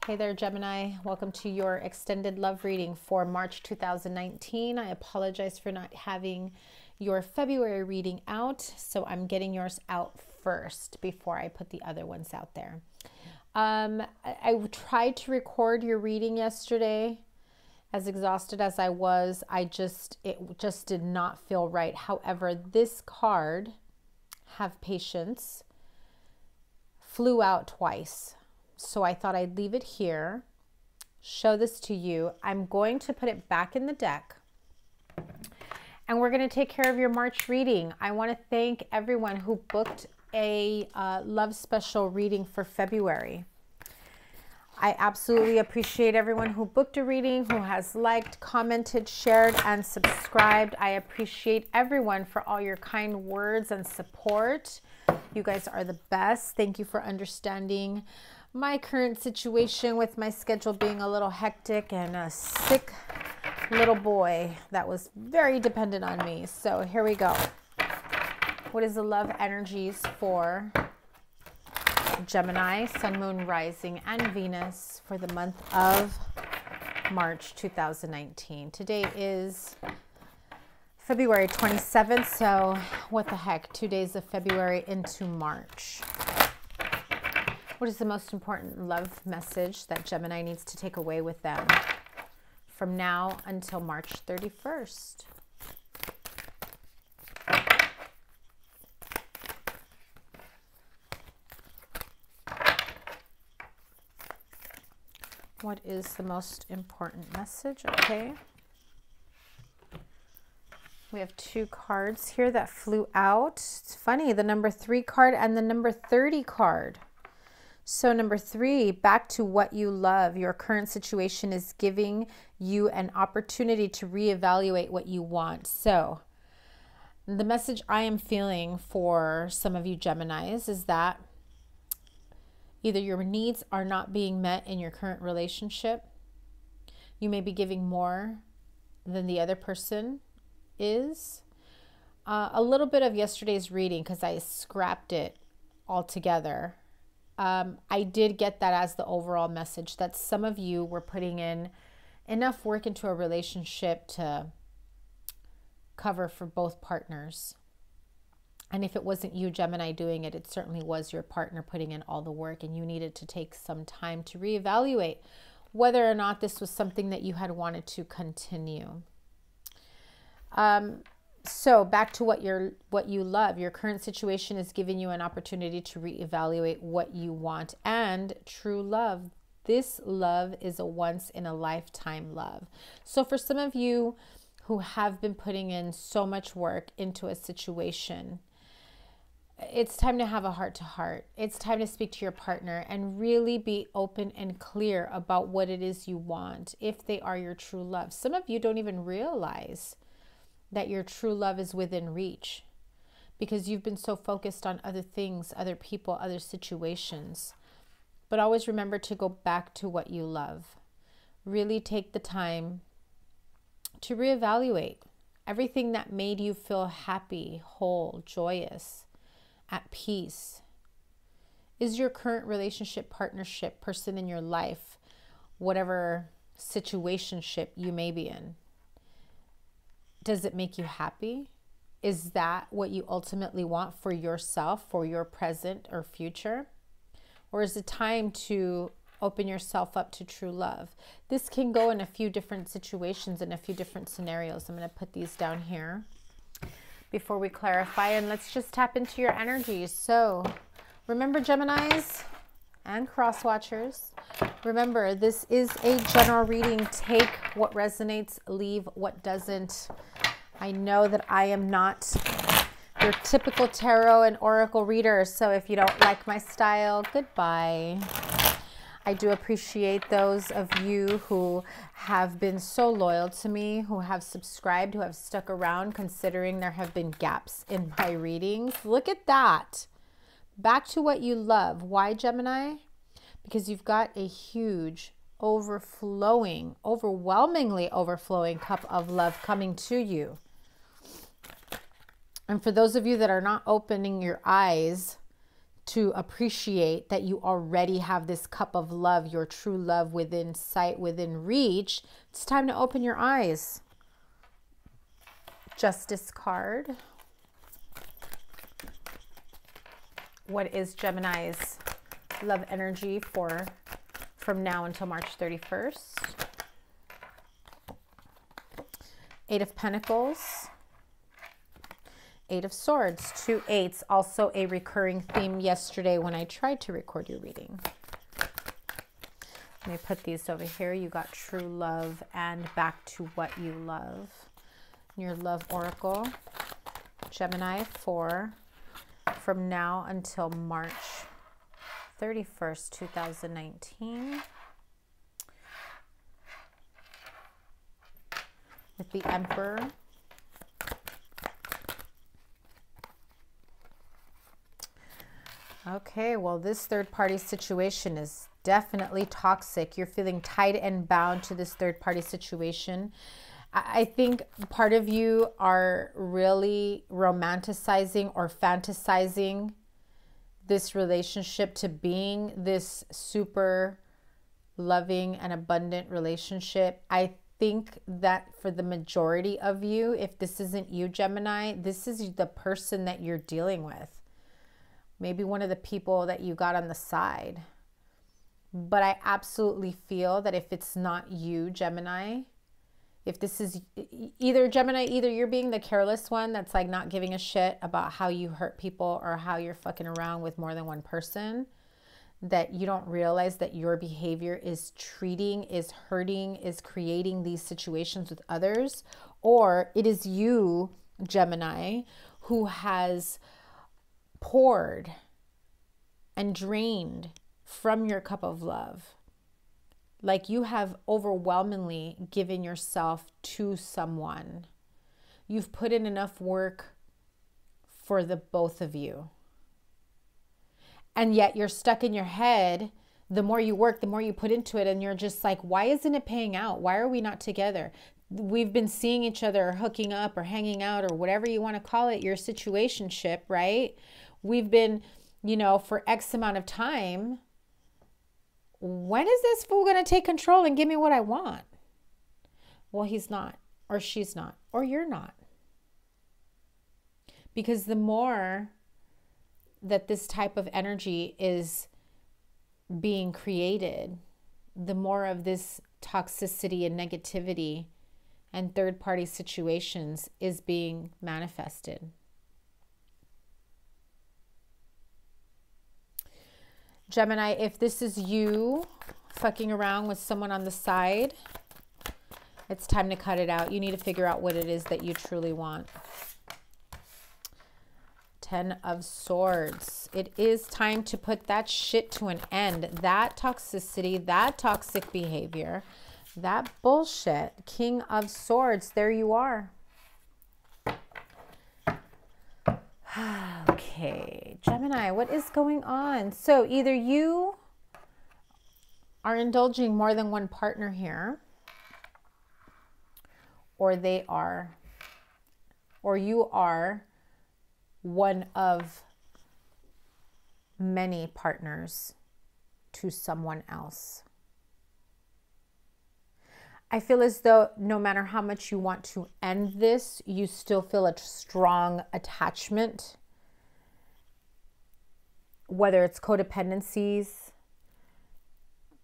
Hey there, Gemini. Welcome to your extended love reading for March 2019. I apologize for not having your February reading out, so I'm getting yours out first before I put the other ones out there. I tried to record your reading yesterday. As exhausted as I was, it just did not feel right. However, this card, have patience, flew out twice. So I thought I'd leave it here, show this to you. I'm going to put it back in the deck, and we're going to take care of your March reading. I want to thank everyone who booked a love special reading for February. I absolutely appreciate everyone who booked a reading, who has liked, commented, shared, and subscribed. I appreciate everyone for all your kind words and support. You guys are the best. Thank you for understanding my current situation with my schedule being a little hectic and a sick little boy that was very dependent on me. So here we go. What is the love energies for Gemini, Sun, Moon, Rising, and Venus for the month of March 2019? Today is February 27th, so what the heck, 2 days of February into March. What is the most important love message that Gemini needs to take away with them from now until March 31st? What is the most important message? Okay. We have two cards here that flew out. It's funny, the number 3 card and the number 30 card. So number 3, back to what you love. Your current situation is giving you an opportunity to reevaluate what you want. So the message I am feeling for some of you Geminis is that either your needs are not being met in your current relationship. You may be giving more than the other person is. A little bit of yesterday's reading, because I scrapped it altogether. I did get that as the overall message, that some of you were putting in enough work into a relationship to cover for both partners. And if it wasn't you, Gemini, doing it, it certainly was your partner putting in all the work, and you needed to take some time to reevaluate whether or not this was something that you had wanted to continue. So back to what you love. Your current situation is giving you an opportunity to reevaluate what you want. And true love, this love is a once in a lifetime love. So for some of you who have been putting in so much work into a situation, it's time to have a heart-to-heart. It's time to speak to your partner and really be open and clear about what it is you want, if they are your true love. Some of you don't even realize that your true love is within reach because you've been so focused on other things, other people, other situations. But always remember to go back to what you love. Really take the time to reevaluate everything that made you feel happy, whole, joyous, at peace. Is your current relationship, partnership, person in your life, whatever situationship you may be in, does it make you happy? Is that what you ultimately want for yourself, for your present or future? Or is it time to open yourself up to true love? This can go in a few different situations and a few different scenarios. I'm going to put these down here before we clarify, and let's just tap into your energies. So remember, Geminis and cross-watchers, remember, this is a general reading. Take what resonates, leave what doesn't. I know that I am not your typical tarot and oracle reader, so if you don't like my style, goodbye. I do appreciate those of you who have been so loyal to me, who have subscribed, who have stuck around, considering there have been gaps in my readings. Look at that. Back to what you love. Why, Gemini? Because you've got a huge, overflowing, overwhelmingly overflowing cup of love coming to you. And for those of you that are not opening your eyes to appreciate that you already have this cup of love, your true love within sight, within reach. It's time to open your eyes. Justice card. What is Gemini's love energy from now until March 31st? Eight of Pentacles. Eight of Swords, 2 8s, also a recurring theme yesterday when I tried to record your reading. Let me put these over here. You got true love and back to what you love. Your love oracle, Gemini, from now until March 31st, 2019. With the Emperor. Okay, well, this third-party situation is definitely toxic. You're feeling tied and bound to this third-party situation. I think part of you are really romanticizing or fantasizing this relationship to being this super loving and abundant relationship. I think that for the majority of you, if this isn't you, Gemini, this is the person that you're dealing with. Maybe one of the people that you got on the side. But I absolutely feel that if it's not you, Gemini, if this is either Gemini, either you're being the careless one that's like not giving a shit about how you hurt people or how you're fucking around with more than one person, that you don't realize that your behavior is is hurting, is creating these situations with others, or it is you, Gemini, who has poured and drained from your cup of love. Like you have overwhelmingly given yourself to someone. You've put in enough work for the both of you. And yet you're stuck in your head. The more you work, the more you put into it. And you're just like, why isn't it paying out? Why are we not together? We've been seeing each other or hooking up or hanging out or whatever you want to call it, your situationship, right? We've been, for X amount of time. When is this fool going to take control and give me what I want? Well, he's not, or she's not, or you're not. Because the more that this type of energy is being created, the more of this toxicity and negativity and third-party situations is being manifested. Gemini, if this is you fucking around with someone on the side, it's time to cut it out. You need to figure out what it is that you truly want. 10 of Swords. It is time to put that shit to an end. That toxicity, that toxic behavior, that bullshit. King of Swords, there you are. Okay, Gemini, what is going on? So either you are indulging more than one partner here, or they are, or you are one of many partners to someone else. I feel as though no matter how much you want to end this, you still feel a strong attachment, whether it's codependencies,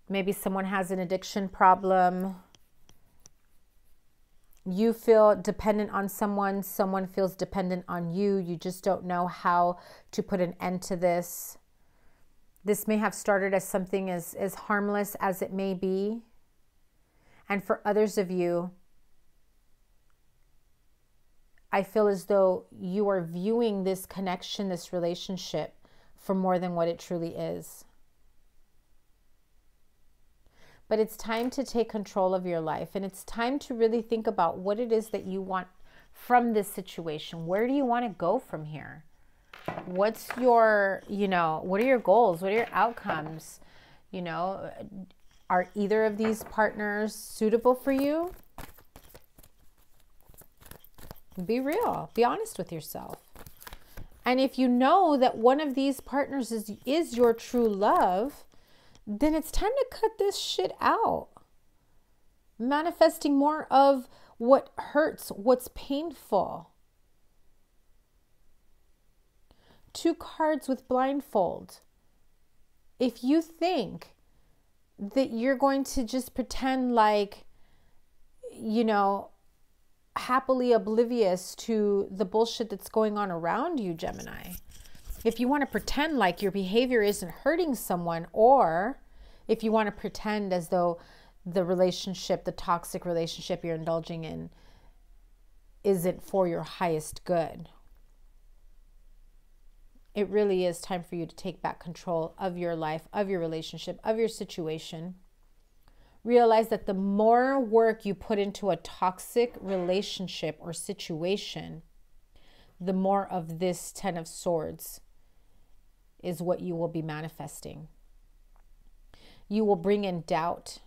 maybe someone has an addiction problem, you feel dependent on someone, someone feels dependent on you, you just don't know how to put an end to this. This may have started as something as harmless as it may be. And for others of you, I feel as though you are viewing this connection, this relationship, for more than what it truly is. But it's time to take control of your life, and it's time to really think about what it is that you want from this situation. Where do you want to go from here? What's your, what are your goals? What are your outcomes? Are either of these partners suitable for you? Be real. Be honest with yourself. And if you know that one of these partners is your true love, then it's time to cut this shit out. Manifesting more of what hurts, what's painful. 2 cards with blindfold. If you think that you're going to just pretend like, you know, happily oblivious to the bullshit that's going on around you, Gemini, if you want to pretend like your behavior isn't hurting someone, or if you want to pretend as though the relationship, the toxic relationship you're indulging in, isn't for your highest good, it really is time for you to take back control of your life, of your relationship, of your situation. Realize that the more work you put into a toxic relationship or situation, the more of this 10 of Swords is what you will be manifesting. You will bring in doubt,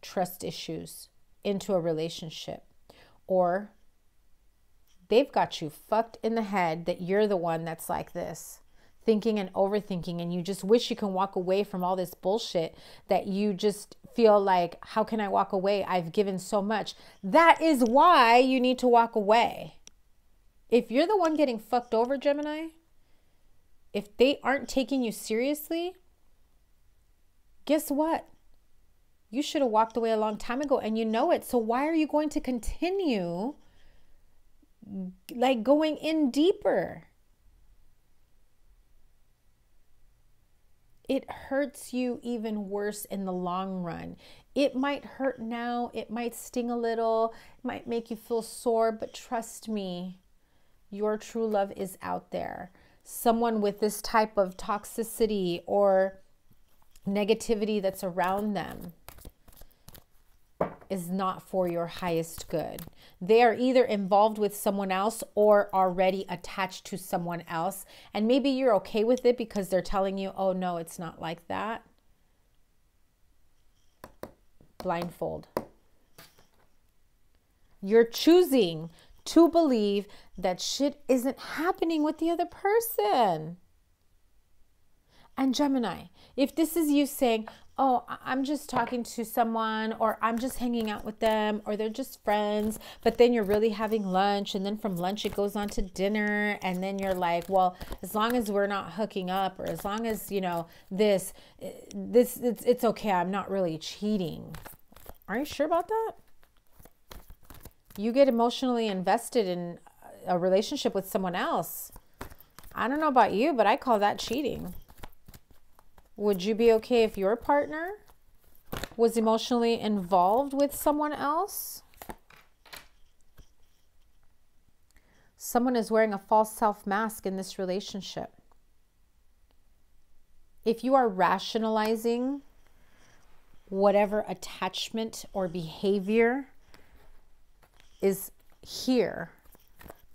trust issues into a relationship, or they've got you fucked in the head that you're the one that's like this, thinking and overthinking, and you just wish you can walk away from all this bullshit, that you just feel like, how can I walk away? I've given so much. That is why you need to walk away. If you're the one getting fucked over, Gemini, if they aren't taking you seriously, guess what? You should have walked away a long time ago, and you know it. So why are you going to continue like going in deeper? It hurts you even worse in the long run. It might hurt now, it might sting a little, it might make you feel sore, but trust me, your true love is out there. Someone with this type of toxicity or negativity that's around them is not for your highest good. They are either involved with someone else or already attached to someone else. And maybe you're okay with it because they're telling you, oh no, it's not like that. Blindfold. You're choosing to believe that shit isn't happening with the other person. And Gemini, if this is you saying, oh, I'm just talking to someone, or I'm just hanging out with them, or they're just friends, but then you're really having lunch, and then from lunch it goes on to dinner, and then you're like, well, as long as we're not hooking up, or as long as, you know, it's okay, I'm not really cheating. Are you sure about that? You get emotionally invested in a relationship with someone else. I don't know about you, but I call that cheating. Would you be okay if your partner was emotionally involved with someone else? Someone is wearing a false self mask in this relationship. If you are rationalizing whatever attachment or behavior is here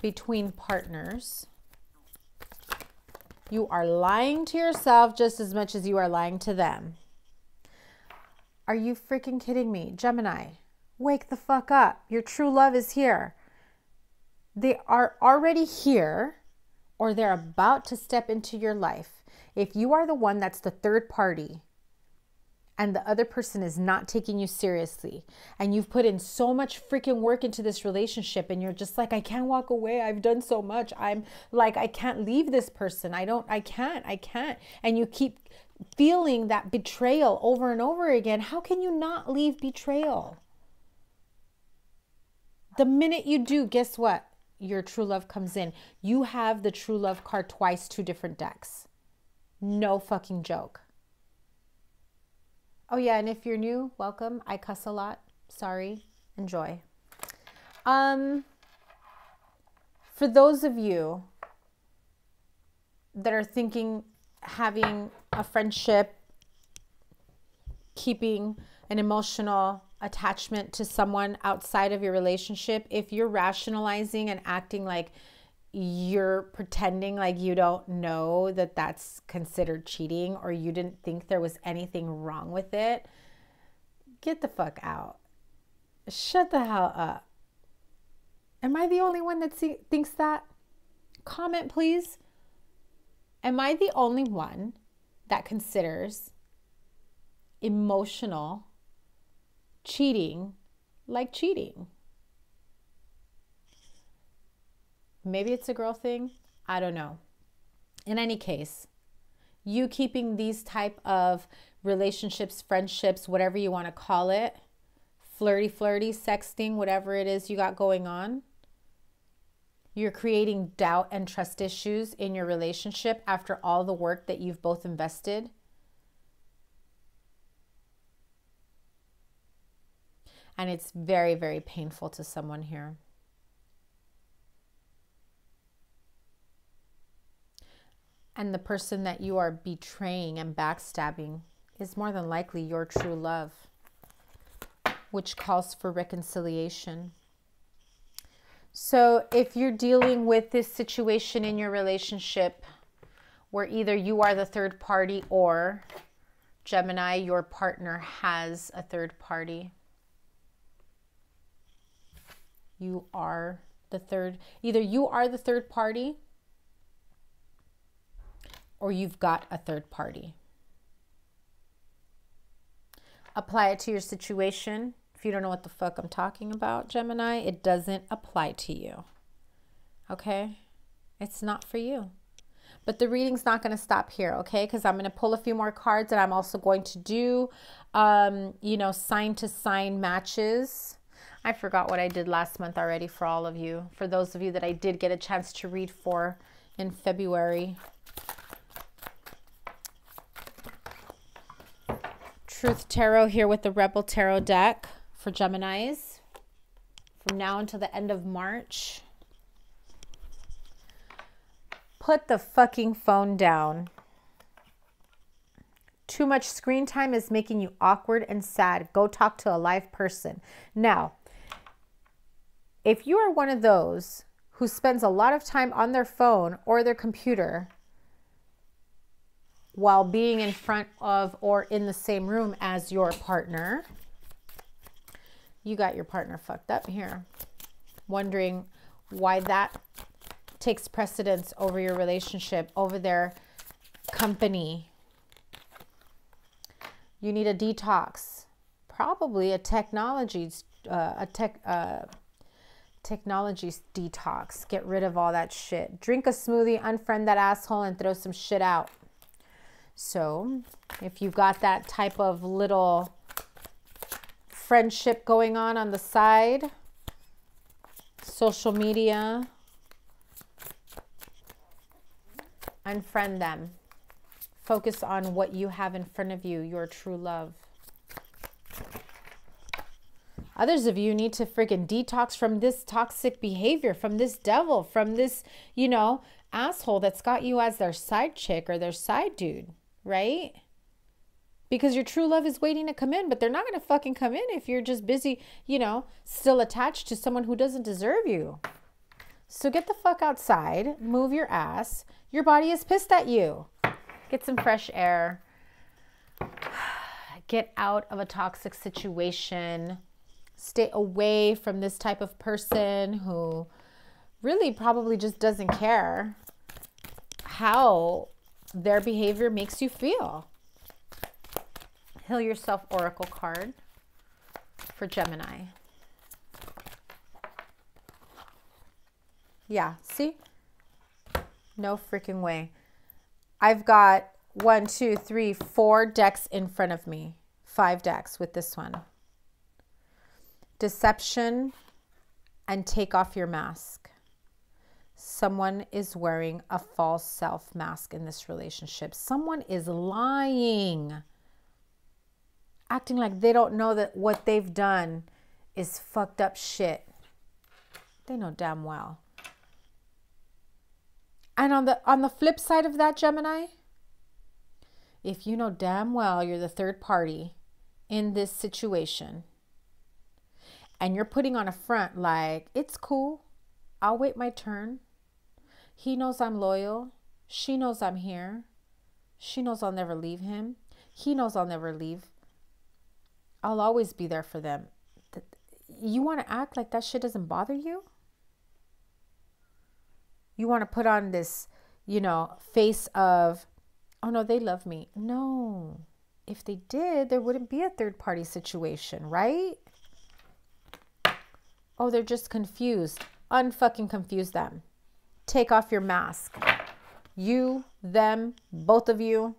between partners, you are lying to yourself just as much as you are lying to them. Are you freaking kidding me? Gemini, wake the fuck up. Your true love is here. They are already here, or they're about to step into your life. If you are the one that's the third party, and the other person is not taking you seriously, and you've put in so much freaking work into this relationship, and you're just like, I can't walk away. I've done so much. I'm like, I can't leave this person. I can't. And you keep feeling that betrayal over and over again. How can you not leave betrayal? The minute you do, guess what? Your true love comes in. You have the true love card twice, 2 different decks. No fucking joke. Oh yeah, and if you're new, welcome. I cuss a lot. Sorry. Enjoy. For those of you that are thinking having a friendship, keeping an emotional attachment to someone outside of your relationship, if you're rationalizing and acting like you're pretending like you don't know that that's considered cheating, or you didn't think there was anything wrong with it, get the fuck out. Shut the hell up. Am I the only one that thinks that? Comment, please. Am I the only one that considers emotional cheating like cheating? Maybe it's a girl thing. I don't know. In any case, you keeping these type of relationships, friendships, whatever you want to call it, flirty, sexting, whatever it is you got going on, you're creating doubt and trust issues in your relationship after all the work that you've both invested. And it's very, very painful to someone here. And the person that you are betraying and backstabbing is more than likely your true love, which calls for reconciliation. So if you're dealing with this situation in your relationship where either you are the third party or, Gemini, your partner has a third party. You are the third, either you are the third party or you've got a third party. Apply it to your situation. If you don't know what the fuck I'm talking about, Gemini, it doesn't apply to you. Okay? It's not for you. But the reading's not going to stop here, okay? Because I'm going to pull a few more cards, and I'm also going to do, sign to sign matches. I forgot what I did last month already for all of you. For those of you that I did get a chance to read for in February. Truth Tarot here with the Rebel Tarot deck for Geminis from now until the end of March. Put the fucking phone down. Too much screen time is making you awkward and sad. Go talk to a live person. Now, if you are one of those who spends a lot of time on their phone or their computer while being in front of or in the same room as your partner, you got your partner fucked up here. Wondering why that takes precedence over your relationship, over their company. You need a detox. Probably a technology detox. Get rid of all that shit. Drink a smoothie, unfriend that asshole, and throw some shit out. So if you've got that type of little friendship going on the side, social media, unfriend them. Focus on what you have in front of you, your true love. Others of you need to freaking detox from this toxic behavior, from this devil, from this, asshole that's got you as their side chick or their side dude, right? Because your true love is waiting to come in, but they're not going to fucking come in if you're just busy, still attached to someone who doesn't deserve you. So get the fuck outside, move your ass. Your body is pissed at you. Get some fresh air. Get out of a toxic situation. Stay away from this type of person who really probably just doesn't care how their behavior makes you feel. Heal Yourself Oracle card for Gemini. Yeah, see? No freaking way. I've got 1, 2, 3, 4 decks in front of me. 5 decks with this one. Deception and take off your mask. Someone is wearing a false self mask in this relationship. Someone is lying. Acting like they don't know that what they've done is fucked up shit. They know damn well. And on the flip side of that, Gemini, if you know damn well you're the third party in this situation and you're putting on a front like, it's cool, I'll wait my turn. He knows I'm loyal. She knows I'm here. She knows I'll never leave him. He knows I'll never leave. I'll always be there for them. You want to act like that shit doesn't bother you? You want to put on this, face of, oh no, they love me. No. If they did, there wouldn't be a third party situation, right? Oh, they're just confused. Unfucking confuse them. Take off your mask. You, them, both of you.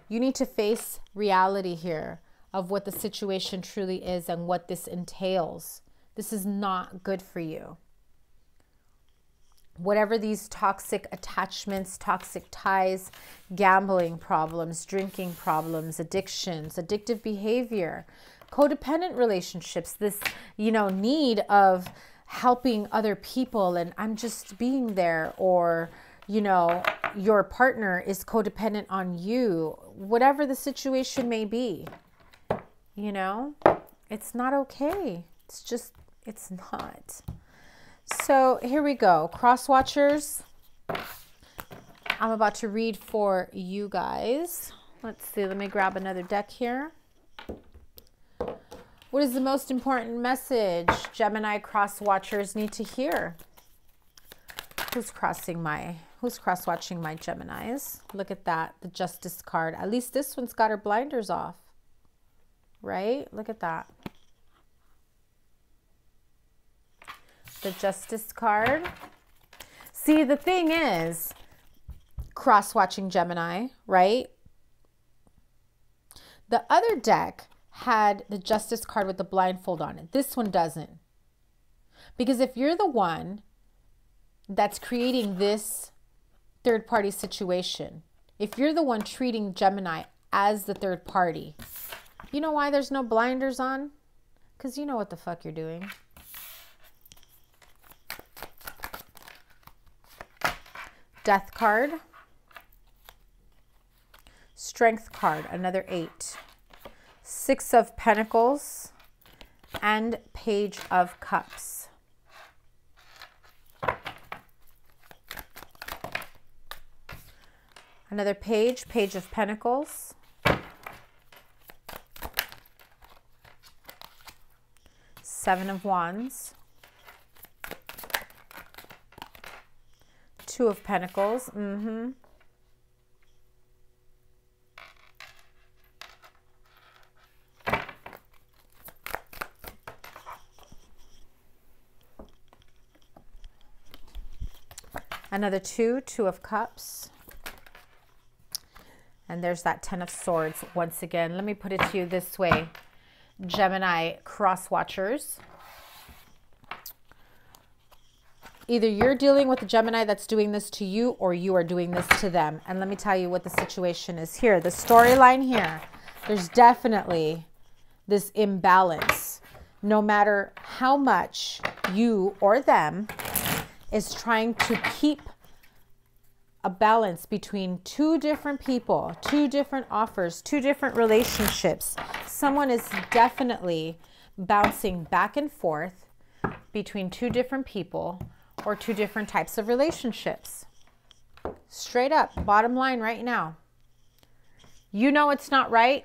You need to face reality here of what the situation truly is and what this entails. This is not good for you. Whatever these toxic attachments, toxic ties, gambling problems, drinking problems, addictions, addictive behavior, codependent relationships, this, need of helping other people and I'm just being there, or, your partner is codependent on you, whatever the situation may be, it's not okay. It's not. So here we go. Cross watchers. I'm about to read for you guys. Let's see. Let me grab another deck here. What is the most important message Gemini cross watchers need to hear? Who's cross-watching my Geminis? Look at that. The Justice card. At least this one's got her blinders off. Right? Look at that. The Justice card. See, the thing is, cross-watching Gemini, right? The other deck had the Justice card with the blindfold on it. This one doesn't. Because if you're the one that's creating this third-party situation, if you're the one treating Gemini as the third party, you know why there's no blinders on? Because you know what the fuck you're doing. Death card. Strength card, another 8. 6 of Pentacles and Page of Cups. Another Page of Pentacles. Seven of Wands. 2 of Pentacles. Another 2 of Cups. And there's that 10 of Swords once again. Let me put it to you this way, Gemini cross watchers. Either you're dealing with a Gemini that's doing this to you, or you are doing this to them. And let me tell you what the situation is here. The storyline here, there's definitely this imbalance. No matter how much you or them is trying to keep a balance between 2 different people, 2 different offers, 2 different relationships, someone is definitely bouncing back and forth between 2 different people or 2 different types of relationships. Straight up, bottom line right now. You know it's not right.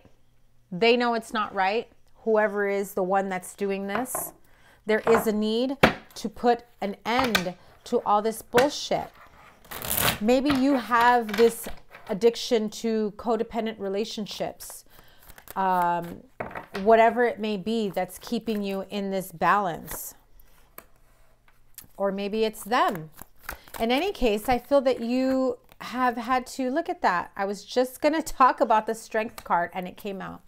They know it's not right. Whoever is the one that's doing this, there is a need to put an end to all this bullshit. Maybe you have this addiction to codependent relationships, whatever it may be that's keeping you in this balance. Or maybe it's them. In any case, I feel that you have had to look at that. I was just going to talk about the Strength card and it came out.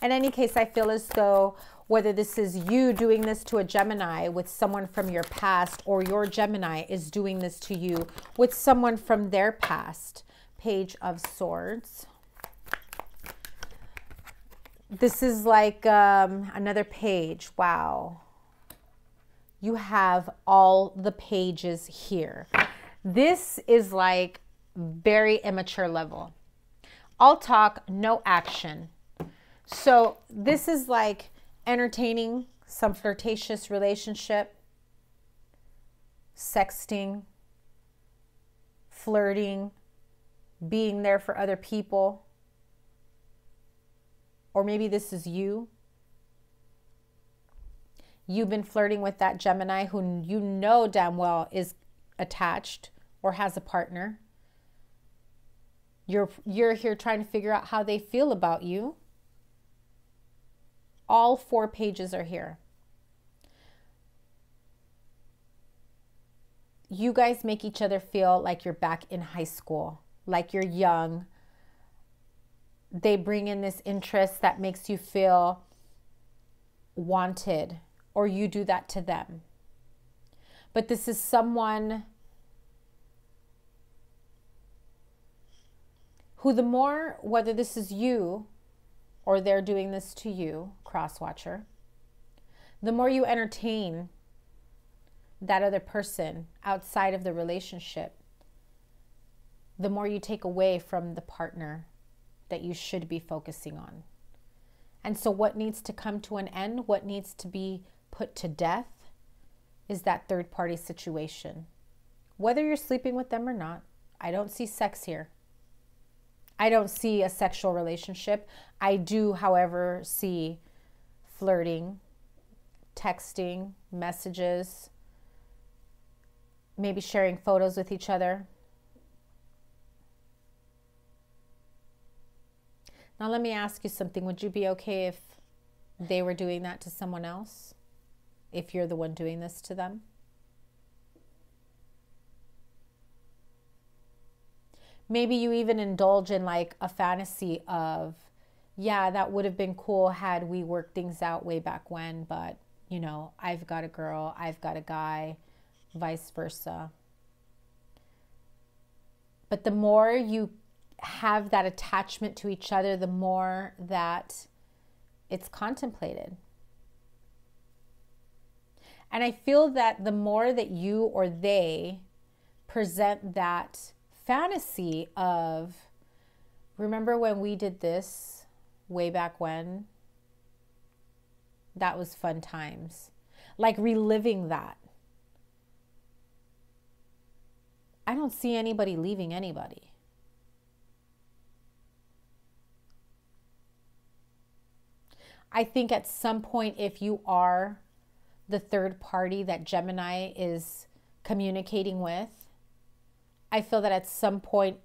In any case, I feel as though whether this is you doing this to a Gemini with someone from your past, or your Gemini is doing this to you with someone from their past. Page of Swords. This is like another page. Wow. You have all the pages here. This is like very immature level. All talk, no action. So this is like entertaining some flirtatious relationship, sexting, flirting, being there for other people. Or maybe this is you. You've been flirting with that Gemini who you know damn well is attached or has a partner. You're here trying to figure out how they feel about you. All 4 pages are here. You guys make each other feel like you're back in high school, like you're young. They bring in this interest that makes you feel wanted, or you do that to them. But this is someone who, the more, whether this is you or they're doing this to you, CrossWatcher, the more you entertain that other person outside of the relationship, the more you take away from the partner that you should be focusing on. And so what needs to come to an end, what needs to be put to death, is that third party situation. Whether you're sleeping with them or not, I don't see sex here. I don't see a sexual relationship. I do, however, see flirting, texting, messages, maybe sharing photos with each other. Now let me ask you something. Would you be okay if they were doing that to someone else? If you're the one doing this to them? Maybe you even indulge in like a fantasy of, yeah, that would have been cool had we worked things out way back when, but you know, I've got a girl, I've got a guy, vice versa. But the more you have that attachment to each other, the more that it's contemplated. And I feel that the more that you or they present that fantasy of, remember when we did this way back when? That was fun times. Like reliving that. I don't see anybody leaving anybody. I think at some point, if you are the third party that Gemini is communicating with, I feel that at some point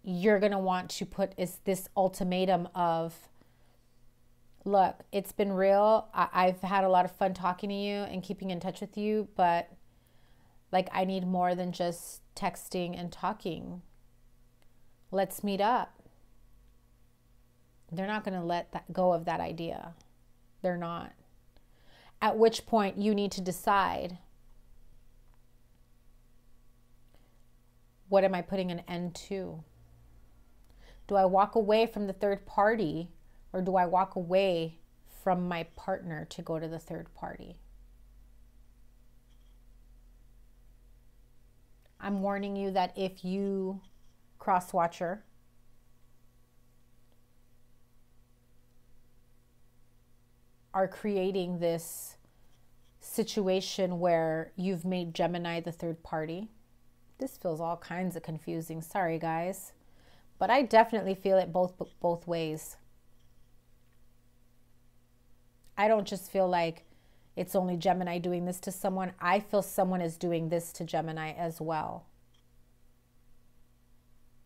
you're going to want to put this ultimatum of, look, it's been real. I've had a lot of fun talking to you and keeping in touch with you, but like I need more than just texting and talking. Let's meet up. They're not going to let that go of that idea. They're not. At which point you need to decide, what am I putting an end to? Do I walk away from the third party, or do I walk away from my partner to go to the third party? I'm warning you that if you, CrossWatcher, are creating this situation where you've made Gemini the third party, this feels all kinds of confusing. Sorry, guys. But I definitely feel it both ways. I don't just feel like it's only Gemini doing this to someone. I feel someone is doing this to Gemini as well.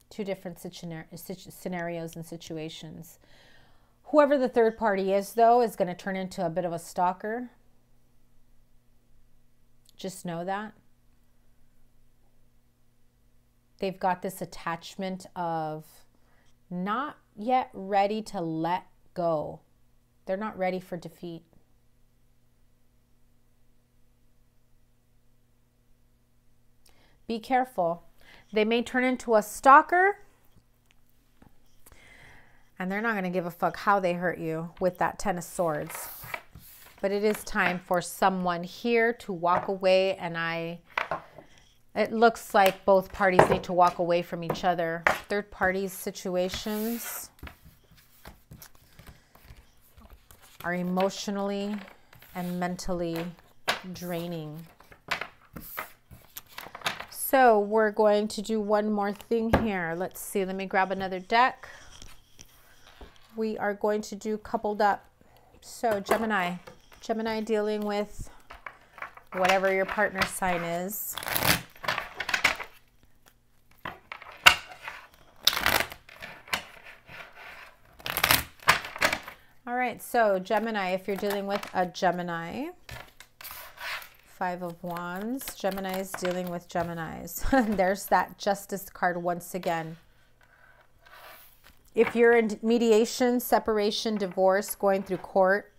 Two different scenarios and situations. Whoever the third party is, though, is going to turn into a bit of a stalker. Just know that. They've got this attachment of not yet ready to let go. They're not ready for defeat. Be careful. They may turn into a stalker, and they're not going to give a fuck how they hurt you with that 10 of Swords. But it is time for someone here to walk away, and it looks like both parties need to walk away from each other. Third party situations are emotionally and mentally draining. So we're going to do one more thing here. Let's see. Let me grab another deck. We are going to do coupled up. So Gemini dealing with whatever your partner sign is. All right, so Gemini, if you're dealing with a Gemini, Five of Wands, Gemini is dealing with Geminis. There's that Justice card once again. If you're in mediation, separation, divorce, going through court,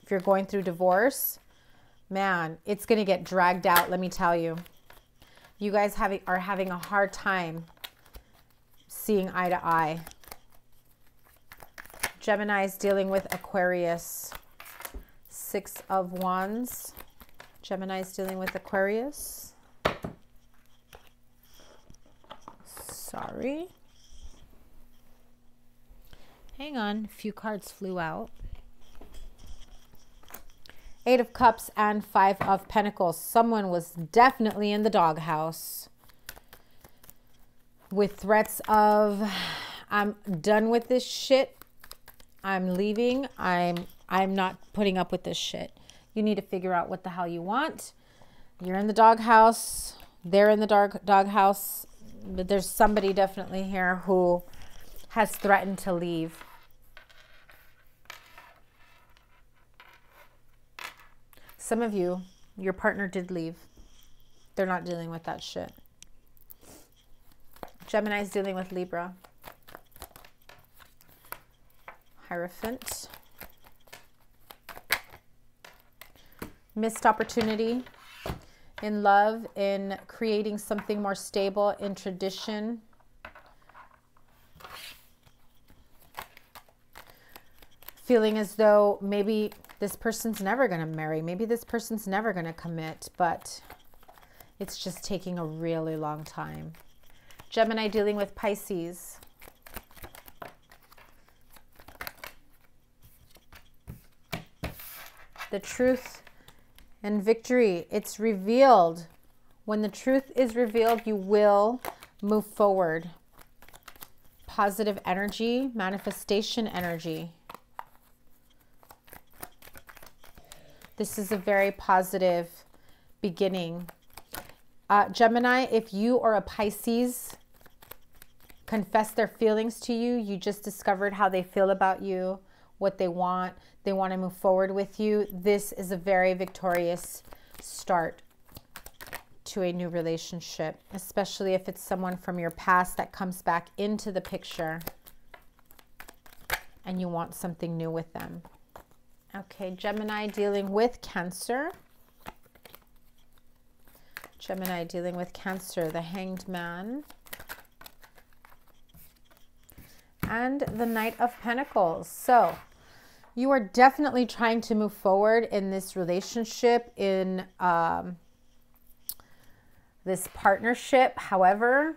if you're going through divorce, man, it's going to get dragged out, let me tell you. You guys are having a hard time seeing eye to eye. Gemini is dealing with Aquarius. Six of Wands. Gemini is dealing with Aquarius. Sorry. Hang on, a few cards flew out. Eight of Cups and Five of Pentacles. Someone was definitely in the doghouse with threats of, I'm done with this shit. I'm leaving. I'm not putting up with this shit. You need to figure out what the hell you want. You're in the doghouse. They're in the doghouse. But there's somebody definitely here who has threatened to leave. Some of you, your partner did leave. They're not dealing with that shit. Gemini is dealing with Libra. Hierophant. Missed opportunity in love, in creating something more stable, in tradition. Feeling as though maybe this person's never going to marry. Maybe this person's never going to commit, but it's just taking a really long time. Gemini dealing with Pisces. The truth and victory, it's revealed. When the truth is revealed, you will move forward. Positive energy, manifestation energy. This is a very positive beginning. Gemini, if you or a Pisces confess their feelings to you, you just discovered how they feel about you, what they want to move forward with you. This is a very victorious start to a new relationship, especially if it's someone from your past that comes back into the picture and you want something new with them. Okay, Gemini dealing with Cancer. Gemini dealing with Cancer, the Hanged Man. And the Knight of Pentacles. So you are definitely trying to move forward in this relationship, in this partnership. However,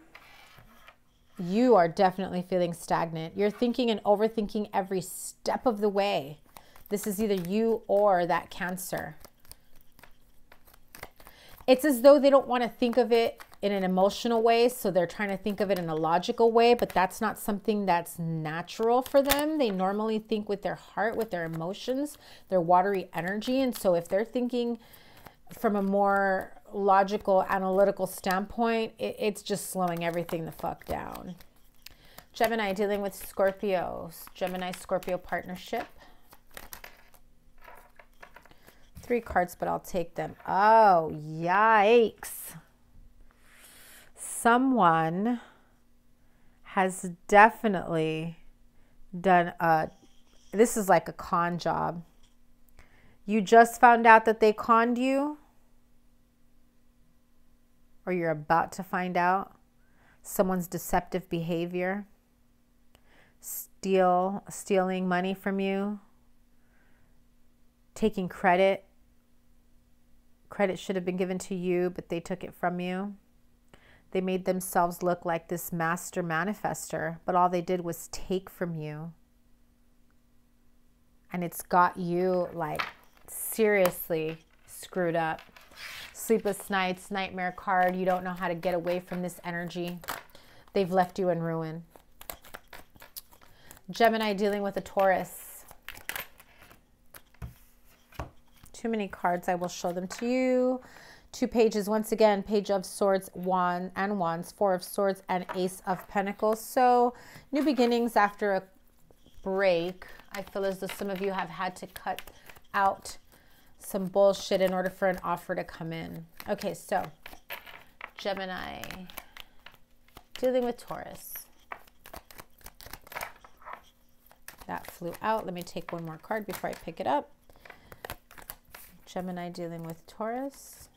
you are definitely feeling stagnant. You're thinking and overthinking every step of the way. This is either you or that Cancer. It's as though they don't want to think of it in an emotional way, so they're trying to think of it in a logical way, but that's not something that's natural for them. They normally think with their heart, with their emotions, their watery energy. And so if they're thinking from a more logical, analytical standpoint, it's just slowing everything the fuck down. Gemini dealing with Scorpio. Gemini-Scorpio partnership. 3 cards, but I'll take them. Oh, yikes. Someone has definitely done this is like a con job. You just found out that they conned you, or you're about to find out someone's deceptive behavior, stealing money from you, taking credit. Credit should have been given to you, but they took it from you. They made themselves look like this master manifester, but all they did was take from you. And it's got you like seriously screwed up. Sleepless nights, nightmare card. You don't know how to get away from this energy. They've left you in ruin. Gemini dealing with a Taurus. Too many cards. I will show them to you. 2 pages. Once again, Page of Swords, Wand and Wands, 4 of Swords, and Ace of Pentacles. So new beginnings after a break. I feel as though some of you have had to cut out some bullshit in order for an offer to come in. Okay, so Gemini, dealing with Taurus. That flew out. Let me take one more card before I pick it up. Gemini dealing with Taurus.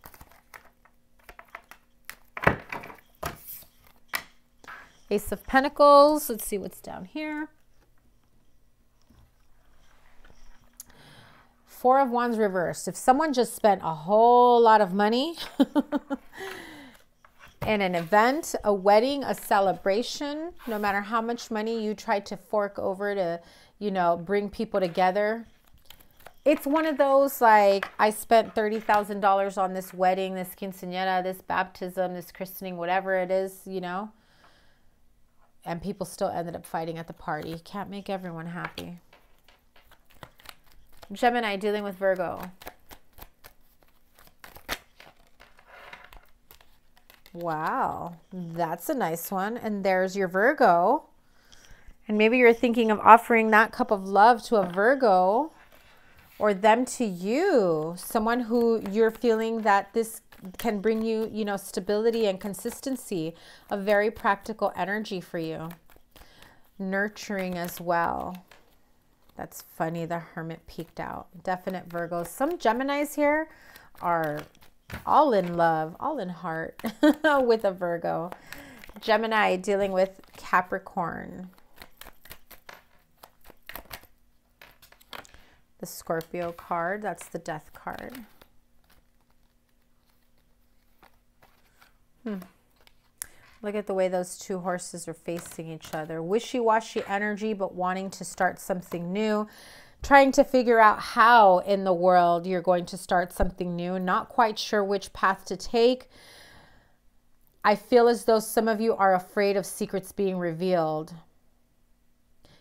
Ace of Pentacles. Let's see what's down here. Four of Wands reversed. If someone just spent a whole lot of money in an event, a wedding, a celebration, no matter how much money you tried to fork over to, you know, bring people together, it's one of those like, I spent $30,000 on this wedding, this quinceañera, this baptism, this christening, whatever it is, you know, and people still ended up fighting at the party. Can't make everyone happy. Gemini dealing with Virgo. Wow, that's a nice one. And there's your Virgo. And maybe you're thinking of offering that cup of love to a Virgo, or them to you. Someone who you're feeling that this can bring you, you know, stability and consistency. A very practical energy for you. Nurturing as well. That's funny, the Hermit peeked out. Definite Virgos. Some Geminis here are all in love, all in heart with a Virgo. Gemini dealing with Capricorn. The Scorpio card, that's the Death card. Look at the way those two horses are facing each other. Wishy-washy energy, but wanting to start something new. Trying to figure out how in the world you're going to start something new. Not quite sure which path to take. I feel as though some of you are afraid of secrets being revealed.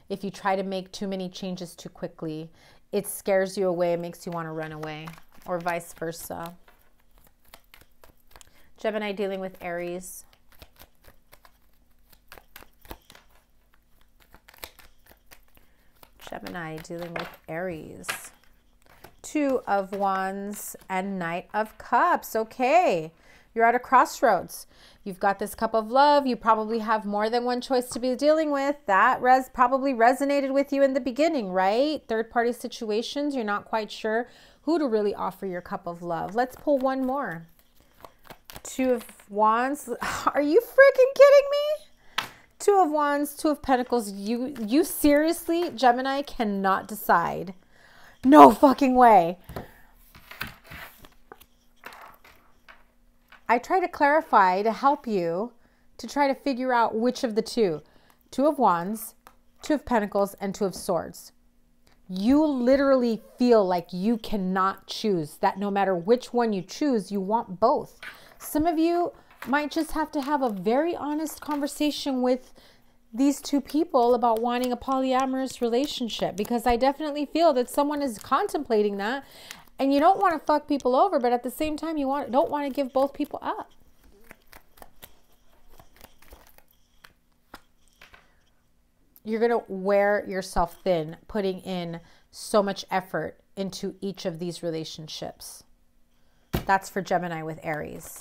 If you try to make too many changes too quickly, it scares you away. It makes you want to run away, or vice versa. Gemini dealing with Aries. Gemini dealing with Aries. Two of Wands and Knight of Cups. Okay, you're at a crossroads. You've got this cup of love. You probably have more than one choice to be dealing with. That probably resonated with you in the beginning, right? Third-party situations. You're not quite sure who to really offer your cup of love. Let's pull one more. Two of Wands. Are you freaking kidding me? Two of Wands, Two of Pentacles. You seriously, Gemini, cannot decide. No fucking way. I try to clarify to help you to try to figure out which of the two. Two of Wands, Two of Pentacles, and Two of Swords. You literally feel like you cannot choose. That no matter which one you choose, you want both. Some of you might just have to have a very honest conversation with these two people about wanting a polyamorous relationship, because I definitely feel that someone is contemplating that, and you don't want to fuck people over, but at the same time you don't want to give both people up. You're going to wear yourself thin putting in so much effort into each of these relationships. That's for Gemini with Aries.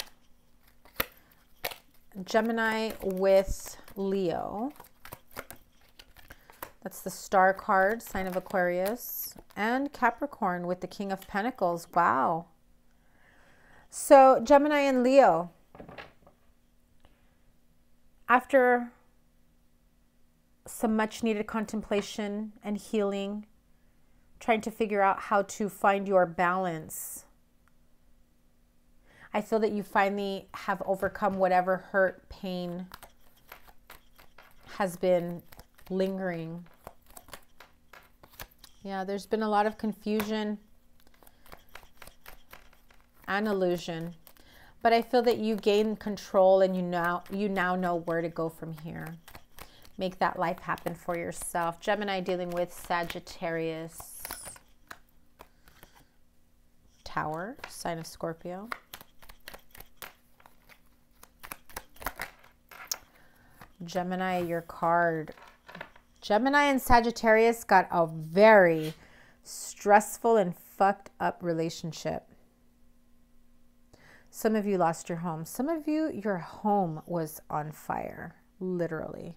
Gemini with Leo. That's the Star card, sign of Aquarius. And Capricorn with the King of Pentacles. Wow. So Gemini and Leo. After some much needed contemplation and healing, trying to figure out how to find your balance, I feel that you finally have overcome whatever hurt, pain has been lingering. Yeah, there's been a lot of confusion and illusion, but I feel that you gain control and you now know where to go from here. Make that life happen for yourself. Gemini dealing with Sagittarius. Tower, sign of Scorpio. Gemini, your card Gemini and Sagittarius got a very stressful and fucked up relationship. Some of you lost your home. Some of you, your home was on fire, literally.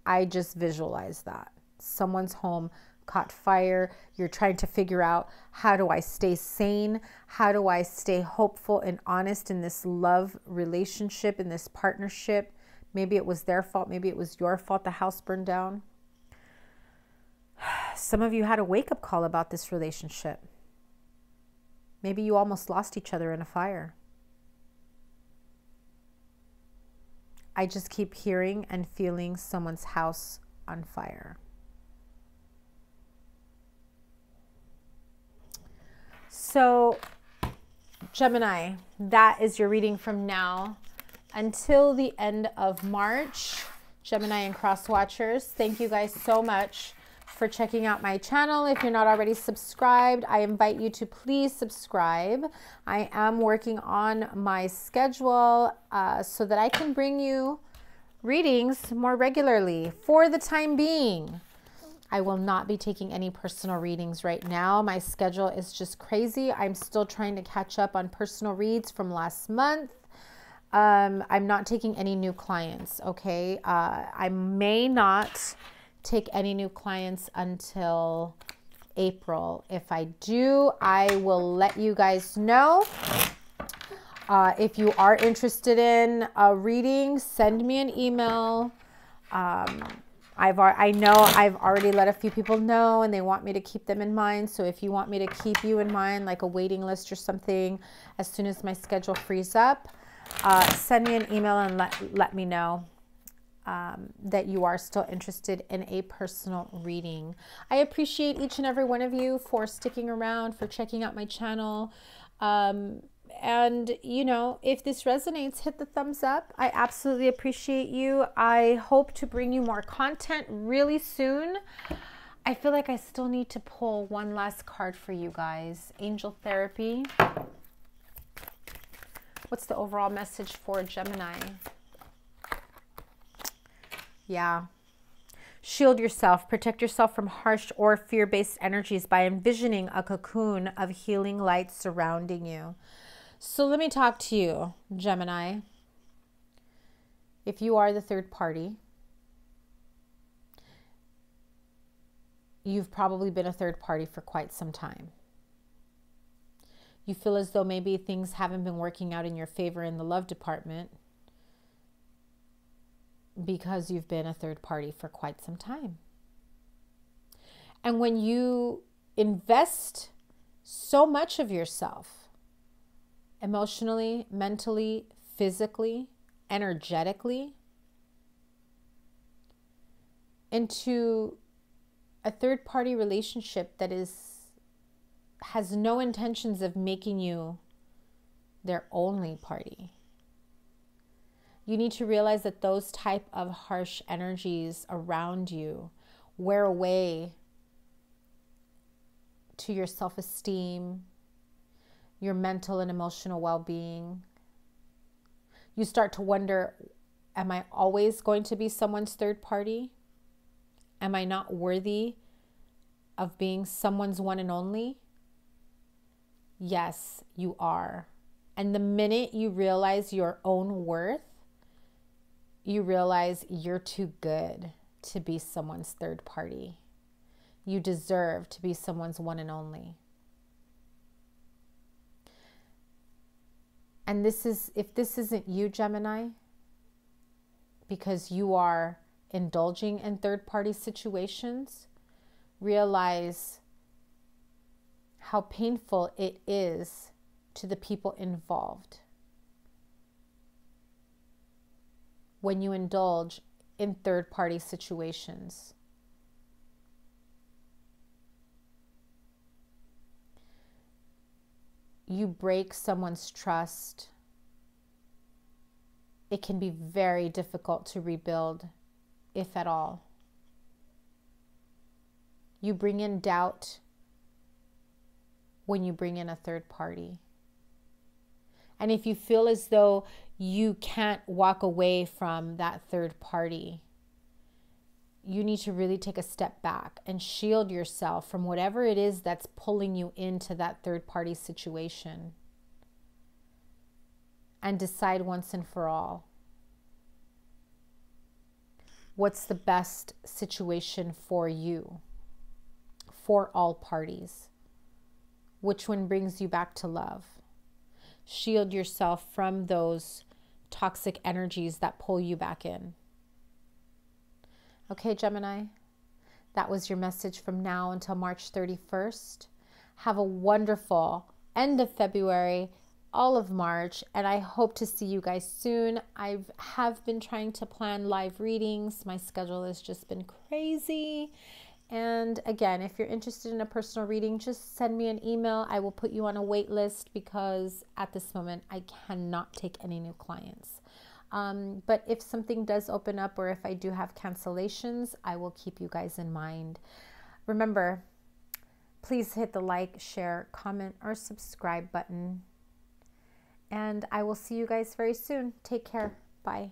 I just visualized that. Someone's home caught fire. You're trying to figure out, how do I stay sane? How do I stay hopeful and honest in this love relationship, in this partnership? Maybe it was their fault. Maybe it was your fault the house burned down. Some of you had a wake-up call about this relationship. Maybe you almost lost each other in a fire. I just keep hearing and feeling someone's house on fire. So, Gemini, that is your reading from now until the end of March. Gemini and Cross Watchers, thank you guys so much for checking out my channel. If you're not already subscribed, I invite you to please subscribe. I am working on my schedule so that I can bring you readings more regularly. For the time being, I will not be taking any personal readings right now. My schedule is just crazy. I'm still trying to catch up on personal reads from last month. I'm not taking any new clients, okay? I may not take any new clients until April. If I do, I will let you guys know. If you are interested in a reading, send me an email. I know I've already let a few people know and they want me to keep them in mind. So if you want me to keep you in mind, like a waiting list or something, as soon as my schedule frees up, send me an email and let me know that you are still interested in a personal reading. I appreciate each and every one of you for sticking around, for checking out my channel. And, you know, if this resonates, hit the thumbs up. I absolutely appreciate you. I hope to bring you more content really soon. I feel like I still need to pull one last card for you guys. Angel Therapy. What's the overall message for Gemini? Yeah. Shield yourself. Protect yourself from harsh or fear-based energies by envisioning a cocoon of healing light surrounding you. So let me talk to you, Gemini. If you are the third party, you've probably been a third party for quite some time. You feel as though maybe things haven't been working out in your favor in the love department because you've been a third party for quite some time. And when you invest so much of yourself, emotionally, mentally, physically, energetically, into a third party relationship that has no intentions of making you their only party, you need to realize that those type of harsh energies around you wear away to your self-esteem, your mental and emotional well-being. You start to wonder, am I always going to be someone's third party? Am I not worthy of being someone's one and only? Yes, you are. And the minute you realize your own worth, you realize you're too good to be someone's third party. You deserve to be someone's one and only. And if this isn't you, Gemini, because you are indulging in third party situations, realize how painful it is to the people involved when you indulge in third party situations. You break someone's trust. It can be very difficult to rebuild, if at all. You bring in doubt when you bring in a third party. And if you feel as though you can't walk away from that third party, you need to really take a step back and shield yourself from whatever it is that's pulling you into that third-party situation. And decide once and for all, what's the best situation for you, for all parties? Which one brings you back to love? Shield yourself from those toxic energies that pull you back in. Okay, Gemini, that was your message from now until March 31st. Have a wonderful end of February, all of March, and I hope to see you guys soon. I have been trying to plan live readings. My schedule has just been crazy. And again, if you're interested in a personal reading, just send me an email. I will put you on a wait list because at this moment, I cannot take any new clients. But if something does open up or if I do have cancellations, I will keep you guys in mind. Remember, please hit the like, share, comment, or subscribe button. And I will see you guys very soon. Take care. Bye.